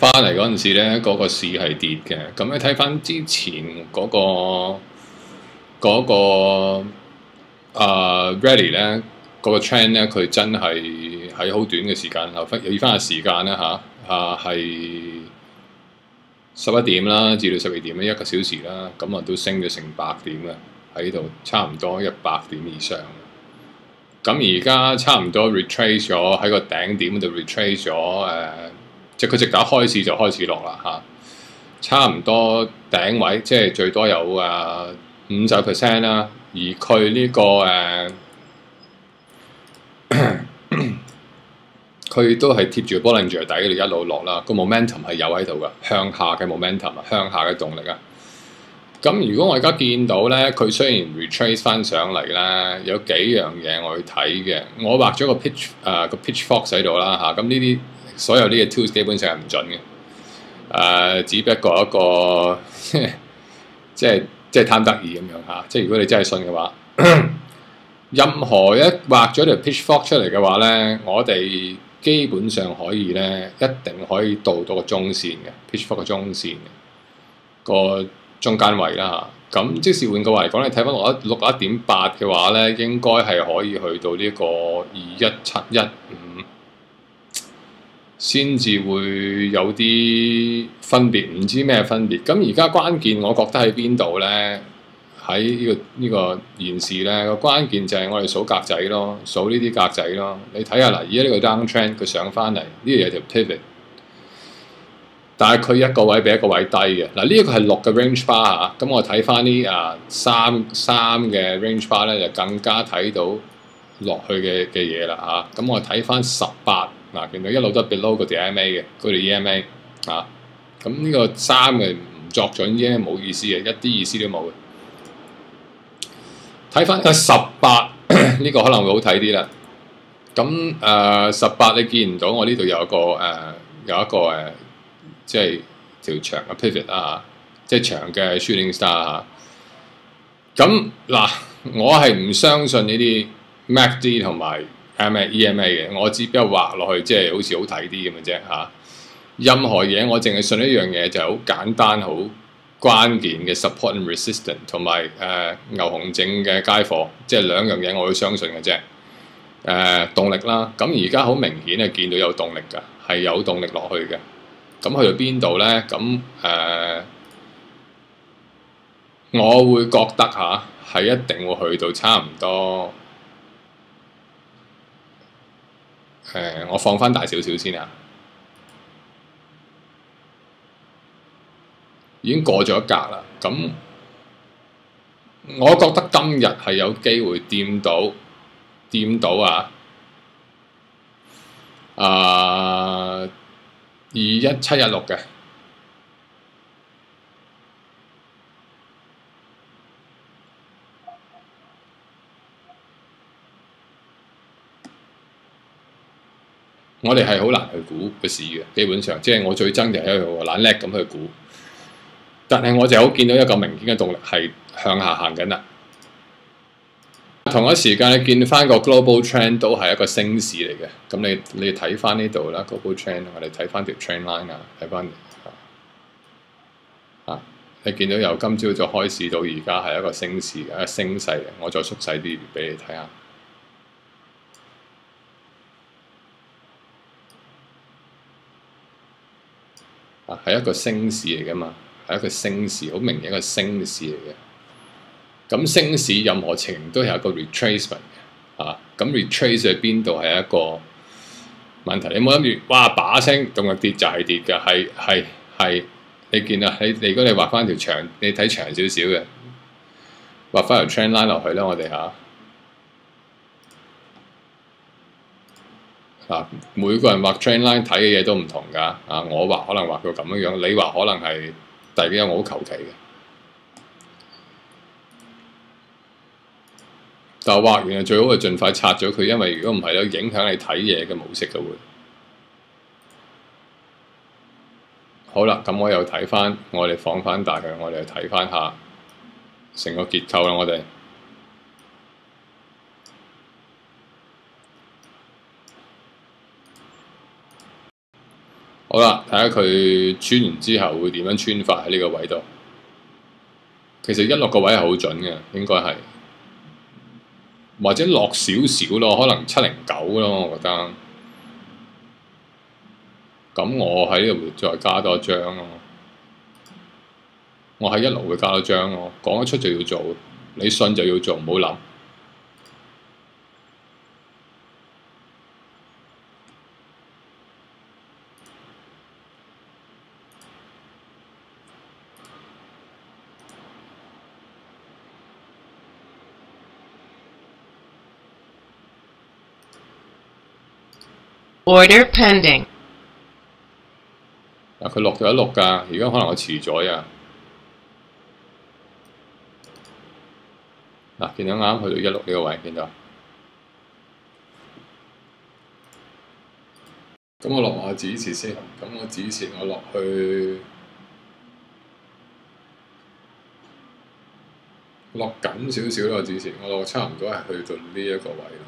翻嚟嗰陣時咧，嗰、個市係跌嘅。咁你睇翻之前嗰個 rally 咧，嗰個 trend 咧，佢真係喺好短嘅時間後，要翻下時間啦係11點啦，至到12點咧，1個小時啦，咁啊都升咗成100點嘅喺度，差唔多100點以上。咁而家差唔多 retrace 咗喺個頂點度 retrace 咗即係佢直打開市就開始落啦差唔多頂位，即係最多有50% 啦。而佢呢、佢都係貼住 Bollinger 底一路落啦，個 momentum 係有喺度噶，向下嘅 momentum 向下嘅動力啊。咁如果我而家見到咧，佢雖然 retrace 翻上嚟咧，有幾樣嘢我去睇嘅。我畫咗個 pitchfork 喺度啦咁呢啲所有呢個 tools 基本上係唔準嘅。只不過一個即係貪得意咁樣即係如果你真係信嘅話，任何一畫咗條 pitchfork 出嚟嘅話咧，我哋基本上可以咧，一定可以到個中線嘅 pitchfork 嘅中線個中間位啦咁即使換個話嚟講，你睇翻61.8嘅話咧，應該係可以去到呢個21715先至會有啲分別，唔知咩分別。咁而家關鍵，我覺得喺邊度咧？喺呢個現時咧，個關鍵就係我哋數格仔咯，數呢啲格仔咯。你睇下嗱，而家呢個 down trend 佢上翻嚟，呢度有條 pivot。但係佢一個位比一個位低嘅嗱，呢一個係6嘅 range bar 咁我睇翻啲3嘅 range bar 咧，就更加睇到落去嘅嘢啦咁我睇翻18見到一路都 below 嗰條 EMA 嘅嗰條 EMA 咁呢個3嘅唔作準 EMA 冇意思嘅，一啲意思都冇嘅。睇翻個18呢個可能會好睇啲啦。咁18你見唔到我呢度有一個即係條長嘅 pivot 即係長嘅 shooting star 咁嗱，我係唔相信呢啲 MACD 同埋 EMA 嘅，我只不過畫落去即係好似好睇啲咁嘅啫任何嘢我淨係信一樣嘢，就係好簡單好關鍵嘅 support and resistance 同埋牛熊證嘅街貨，即係兩樣嘢我會相信嘅啫。動力啦，咁而家好明顯係見到有動力㗎，係有動力落去嘅。咁去到邊度咧？咁我會覺得係一定會去到差唔多我放翻大少少先已經過咗一格啦。咁我覺得今日係有機會掂到21716嘅。我哋係好難去估個市嘅，基本上即係我最憎就係喺度懶叻咁去估，但係我就好見到一個明顯嘅動力係向下行緊啦。同一時間你見翻個 global trend 都係一個升市嚟嘅，咁你睇翻呢度啦 global trend， 我哋睇翻條 trend line 睇翻你見到由今朝早開市到而家係一個升市嘅升勢嘅，我再縮細啲俾你睇下。係一個升市嚟㗎嘛，係一個升市，好明顯一個升市嚟嘅。咁升市任何情形都係一個 retracement 嘅咁 retrace 喺邊度係一個問題。你冇諗住哇把聲動力跌就係跌㗎，係你見啦，如果你畫翻條長，你睇長少少嘅，畫翻條 trend line 落去啦，我哋每個人畫 trend line 睇嘅嘢都唔同㗎我畫可能畫到咁樣，你畫可能係第幾樣我好求其嘅。但係畫完係最好係盡快拆咗佢，因為如果唔係咧，影響你睇嘢嘅模式嘅會。好啦，咁我又睇翻，我哋放翻大佢，我哋睇翻下成個結構啦，我哋。好啦，睇下佢穿完之後會點樣穿法喺呢個位度。其實16個位係好準嘅，應該係，或者落少少咯，可能709咯，我覺得。咁我喺呢度會再加多張咯。我喺1路會加多張咯，講得出就要做，你信就要做，唔好諗。Order pending. 嗱，佢落咗16㗎，而家可能我遲咗呀。嗱，見到啱去到16呢個位，見到。咁我落埋個止蝕先，咁我止蝕我落去落緊少少咯，止蝕我落差唔多係去到呢一個位咯。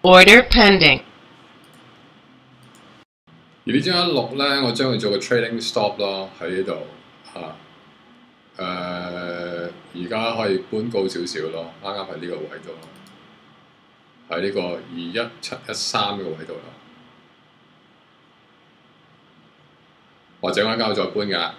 Order pending. 而呢張16咧，我將佢做個 trading stop 咯，喺呢度嚇。而家可以搬高少少咯，啱啱喺呢個位度咯，喺呢個21713呢個位度咯，或者啱啱再搬㗎。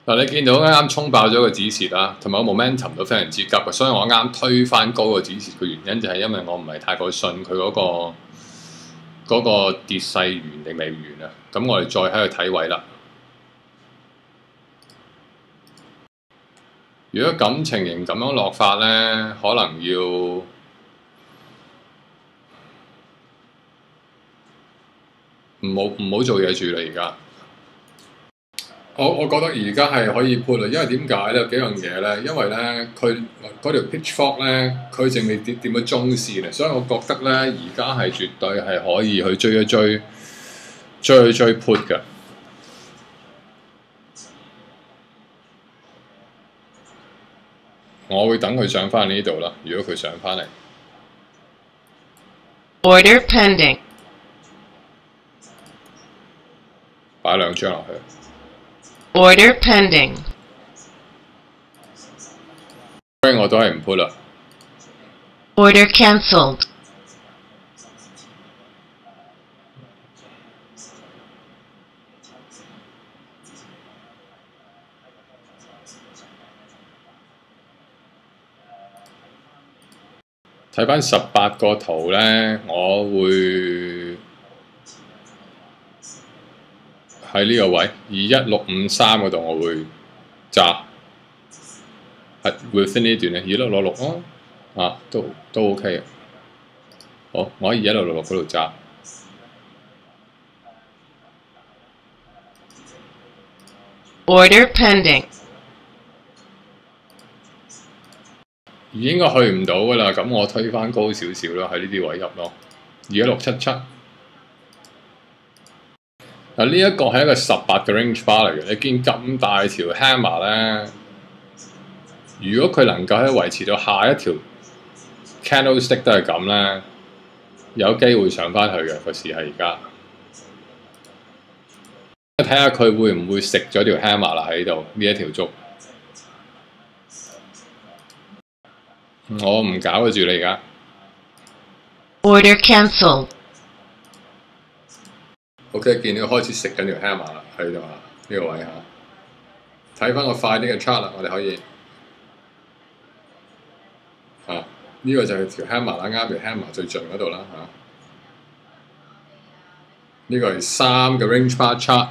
嗱，你見到啱啱衝爆咗個止蝕啦，同埋個 momentum 都非常之急嘅，所以我啱推翻高個止蝕嘅原因就係因為我唔係太過信佢嗰個跌勢完定未完啊。咁我哋再喺度睇位啦。如果咁情形咁樣落法咧，可能要唔好做嘢住啦。而家我覺得而家係可以 put 啦，因為點解咧？有幾樣嘢咧，因為咧佢嗰條 pitchfork 咧，佢淨未掂到中線啊，所以我覺得咧而家係絕對係可以去追一追 put 㗎。我會等佢上翻呢度啦。如果佢上翻嚟 Order pending. 擺2張落去。Order pending. 所以我都係唔 put 啦。Order cancelled. 睇翻18個圖咧，我會喺呢個位21653嗰度，我會揸係 within 呢段咧2666咯，都 OK 嘅。好，我喺2666嗰度揸。Order pending. 應該去唔到㗎啦，咁我推翻高少少啦，喺呢啲位入咯。21677。嗱，呢一個係一個18嘅 range bar 嚟嘅，你見咁大條 hammer 咧，如果佢能夠喺維持到下一條 candlestick 都係咁咧，有機會上翻去嘅個市係而家。睇下佢會唔會食咗條 hammer 啦喺度呢一條竹。我唔搞得住你而家。Order cancelled. OK， 見到開始食緊條 hammer 啦喺度啊，呢個位嚇。睇翻個快啲嘅 chart 啦，我哋可以呢個就係條 hammer 啦，啱條 hammer 最盡嗰度啦嚇。呢個係3個 range bar chart，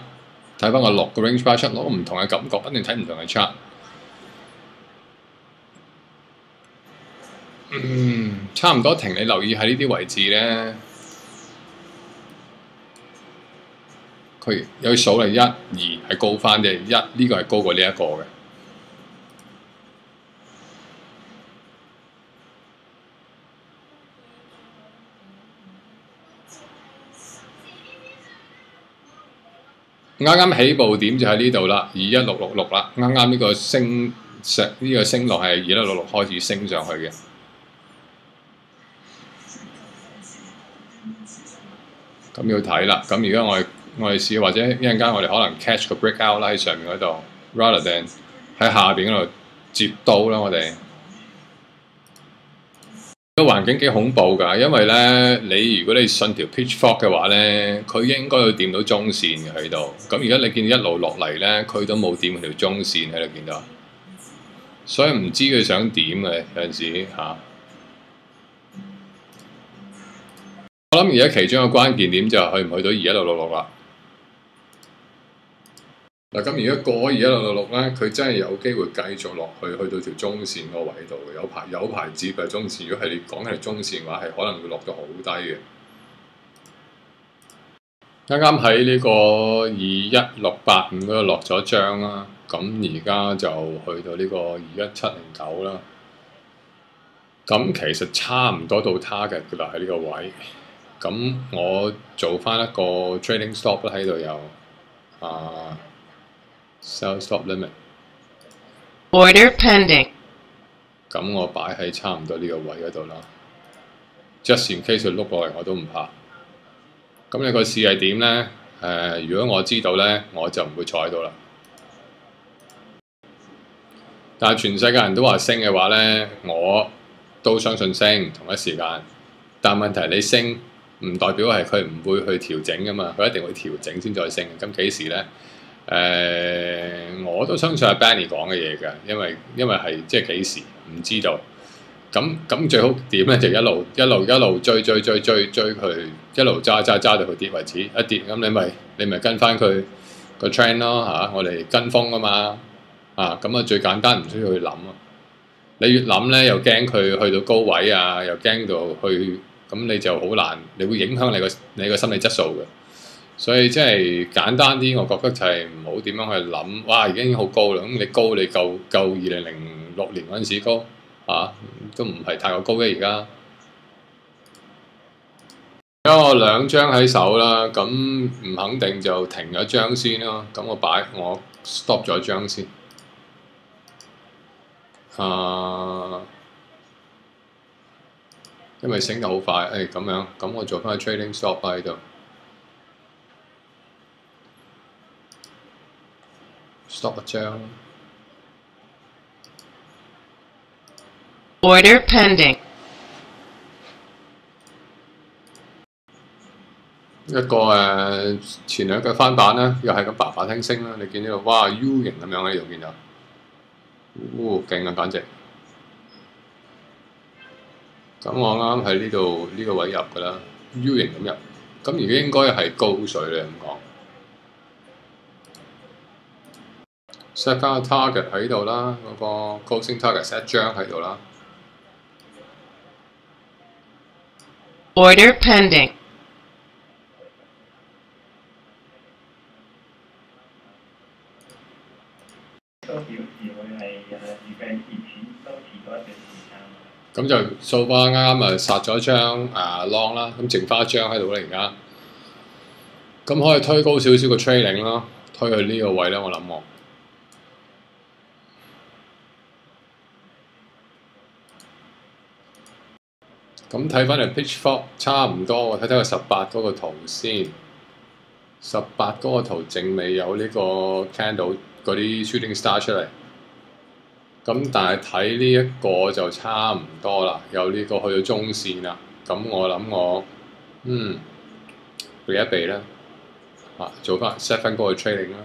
睇翻個6個 range bar chart， 攞唔同嘅感覺，不斷睇唔同嘅 chart。差唔多停，你留意喺呢啲位置咧，佢有數嚟1、2係高翻嘅，1呢個係高過呢一個嘅。啱啱起步點就喺呢度啦，21666啦，啱啱呢個升落係21666開始升上去嘅。咁要睇啦，咁而家我哋試或者一陣間我哋可能 catch 個 breakout 啦喺上面嗰度 ，rather than 喺下邊嗰度接刀啦，我哋。個環境幾恐怖㗎，因為咧如果你信條 pitchfork 嘅話咧，佢應該要掂到中線嘅喺度。咁而家你見一路落嚟咧，佢都冇掂條中線喺度見到，所以唔知佢想點嘅有陣時嚇。我諗而家其中一個關鍵點就係去唔去到21666啦。嗱，咁而家過咗21666咧，佢真係有機會繼續落去到條中線嗰個位度嘅，有排接嘅中線。如果係你講緊係中線嘅話，係可能會落到好低嘅。啱啱喺呢個21685嗰度落咗張啦，咁而家就去到呢個21709啦。咁其實差唔多到 target 㗎啦，喺呢個位。咁我做翻一個 trading stop 啦，喺度有sell stop limit Order pending. 咁我擺喺差唔多呢個位嗰度啦。Just in case 佢碌落嚟我都唔怕。咁你個市係點呢？如果我知道呢，我就唔會坐喺度啦。但係全世界人都話升嘅話呢，我都相信升同一時間。但問題你升唔代表係佢唔會去調整㗎嘛，佢一定會調整先再升。咁幾時呢？我都相信阿 Benny 講嘅嘢㗎，因為係即係幾時唔知道。咁最好點咧？就一路追佢，一路揸到佢跌為止。一跌咁你咪跟翻佢個 trend 咯嚇。我哋跟風啊嘛咁啊最簡單，唔需要去諗啊。你越諗咧，又驚佢去到高位啊，又驚到去咁你就好難，你會影響你個心理質素嘅。所以即係簡單啲，我覺得就係唔好點樣去諗。哇！已經好高啦，咁你夠2006年嗰陣時高都唔係太過高嘅而家。而家我2張喺手啦，咁唔肯定就停咗張先咯。咁我 stop 咗張先。因為升得好快，咁樣，咁我做翻個 trading stop 喺度。stop 一張。Order pending. 一個前兩腳翻版啦，又係咁叭叭聲升啦。你見呢度哇 U 型咁樣喺呢度見到，勁啊簡直！咁我啱喺呢度呢個位入㗎啦 ，U 型咁入。咁而家應該係高水咧咁講。set 翻個 target 喺度啦，嗰個 closing target set 張喺度啦。Order pending. 都表示會係預計熱錢都遲咗一段時間。咁就掃翻啱啱殺咗張long 啦，咁剩翻一張喺度啦而家。咁可以推高少少個 trading 咯，推去呢個位咧，我諗我。咁睇翻嚟 pitchfork 差唔多，我睇睇個18嗰個圖先。18嗰個圖淨未有呢個 candle 嗰啲 shooting star 出嚟。咁但係睇呢一個就差唔多啦，有呢個去到中線啦。咁我諗我避一避啦，做翻 set 翻嗰個 trading 啦。